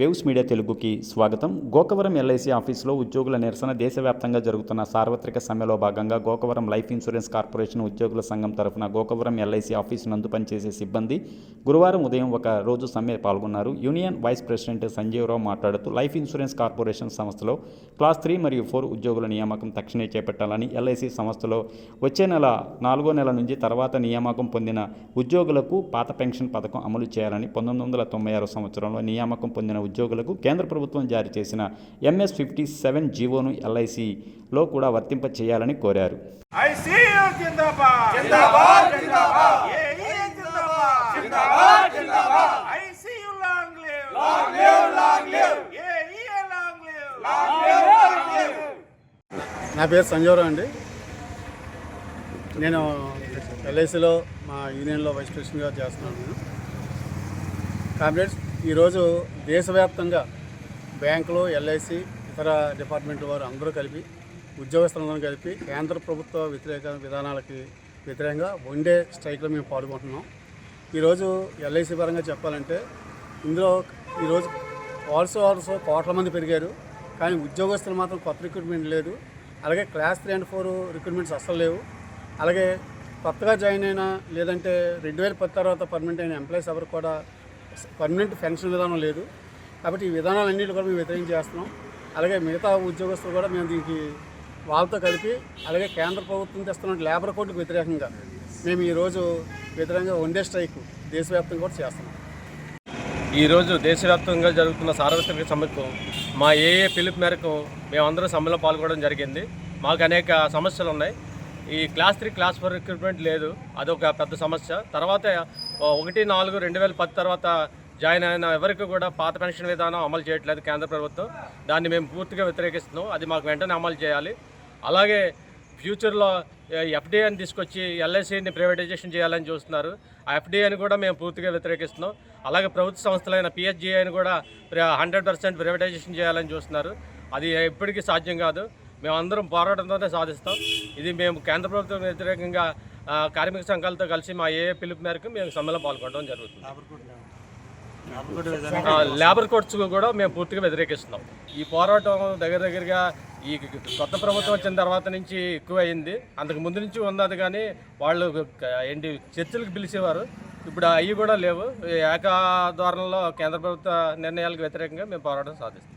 Waves media తెలుగుకి స్వాగతం. Gokavaram LIC ఆఫీసులో ఉద్యోగుల నిరసన. దేశవ్యాప్తంగా జరుగుతున్న సార్వత్రిక సమ్మెలో భాగంగా గోకవరం లైఫ్ ఇన్సూరెన్స్ కార్పొరేషన్ ఉద్యోగుల సంఘం తరఫున గోకవరం ఎల్ఐసి ఆఫీసు నందు పనిచేసే సిబ్బంది గురువారం ఉదయం ఒక రోజు సమ్మె పాల్గొన్నారు. యూనియన్ వైస్ ప్రెసిడెంట్ సంజీవరావు మాట్లాడుతూ లైఫ్ ఇన్సూరెన్స్ కార్పొరేషన్ సంస్థలో క్లాస్ 3 మరియు 4 ఉద్యోగుల నియామకం తక్షణమే చేపట్టాలని, ఎల్ఐసి సంస్థలో వచ్చే నెల 4వ నెల నుంచి తర్వాత నియామకం పొందిన ఉద్యోగులకు పాత పెన్షన్ పథకం అమలు చేయాలని, 1996 సంవత్సరంలో నియామకం పొందిన ఉద్యోగులకు కేంద్ర ప్రభుత్వం జారీ చేసిన MS 57 జీవోను ఎల్ఐసిలో కూడా వర్తింప చేయాలని కోరారు. నా పేరు సంజీవరావు అండి. నేను ఎల్ఐసిలో మా యూనియన్లో వైస్ ప్రెసిడెంట్గా చేస్తున్నాను. కామ్రేడ్స్, ఈరోజు దేశవ్యాప్తంగా బ్యాంకులు, ఎల్ఐసి, ఇతర డిపార్ట్మెంట్ల వారు అందరూ కలిపి, ఉద్యోగస్తులందరూ కలిపి కేంద్ర ప్రభుత్వ వ్యతిరేక విధానాలకి వ్యతిరేకంగా వన్ డే స్ట్రైక్లో మేము పాల్గొంటున్నాం. ఈరోజు ఎల్ఐసి పరంగా చెప్పాలంటే ఇందులో ఈరోజు ఆల్సో కోట్ల మంది పెరిగారు, కానీ ఉద్యోగస్తులు మాత్రం కొత్త రిక్రూట్మెంట్ లేదు. అలాగే క్లాస్ 3 and 4 రిక్రూట్మెంట్స్ అస్సలు లేవు. అలాగే కొత్తగా జాయిన్ అయిన లేదంటే 2010 తర్వాత పర్మనెంట్ అయిన ఎంప్లాయీస్ ఎవరు కూడా పర్మనెంట్ పెన్షన్ విధానం లేదు. కాబట్టి ఈ విధానాలన్నింటినీ కూడా మేము వ్యతిరేకం చేస్తున్నాం. అలాగే మిగతా ఉద్యోగస్తులు కూడా మేము దీనికి వాళ్ళతో కలిపి, అలాగే కేంద్ర ప్రభుత్వం తెస్తున్న లేబర్ కోడ్కి వ్యతిరేకంగా మేము ఈరోజు వ్యతిరేకంగా వన్ డే స్ట్రైక్ దేశవ్యాప్తంగా కూడా చేస్తున్నాం. ఈరోజు దేశవ్యాప్తంగా జరుగుతున్న సార్వత్రిక సమ్మెకు మా పిలుపు మేరకు మేమందరం సమ్మెలో పాల్గొనడం జరిగింది. మాకు అనేక సమస్యలు ఉన్నాయి. ఈ క్లాస్ 3, క్లాస్ 4 రిక్రూట్మెంట్ లేదు, అదొక పెద్ద సమస్య. తర్వాత 1/4/2010 తర్వాత జాయిన్ అయిన ఎవరికి కూడా పాత పెన్షన్ విధానం అమలు చేయట్లేదు కేంద్ర ప్రభుత్వం. దాన్ని మేము పూర్తిగా వ్యతిరేకిస్తున్నాం. అది మాకు వెంటనే అమలు చేయాలి. అలాగే ఫ్యూచర్లో FDIని తీసుకొచ్చి ఎల్ఐసిని ప్రైవేటైజేషన్ చేయాలని చూస్తున్నారు. ఆ FDIని కూడా మేము పూర్తిగా వ్యతిరేకిస్తున్నాం. అలాగే ప్రభుత్వ సంస్థలైన PSGIని కూడా 100% ప్రైవేటైజేషన్ చేయాలని చూస్తున్నారు. అది ఎప్పటికీ సాధ్యం కాదు. మేమందరం పోరాటంతోనే సాధిస్తాం. ఇది మేము కేంద్ర ప్రభుత్వం వ్యతిరేకంగా కార్మిక సంఘాలతో కలిసి మా పిలుపు మేరకు మేము సమ్మెలో పాల్గొనడం జరుగుతుంది. లేబర్ కోడ్స్ కూడా మేము పూర్తిగా వ్యతిరేకిస్తున్నాం. ఈ పోరాటం దగ్గరగా ఈ కొత్త ప్రభుత్వం వచ్చిన తర్వాత నుంచి ఎక్కువ అయింది. అంతకు ముందు నుంచి ఉన్నది, కానీ వాళ్ళు చర్చలకు పిలిచేవారు. ఇప్పుడు అవి కూడా లేవు. ఏకాధోరణలో కేంద్ర ప్రభుత్వ నిర్ణయాలకు వ్యతిరేకంగా మేము పోరాటం సాధిస్తాం.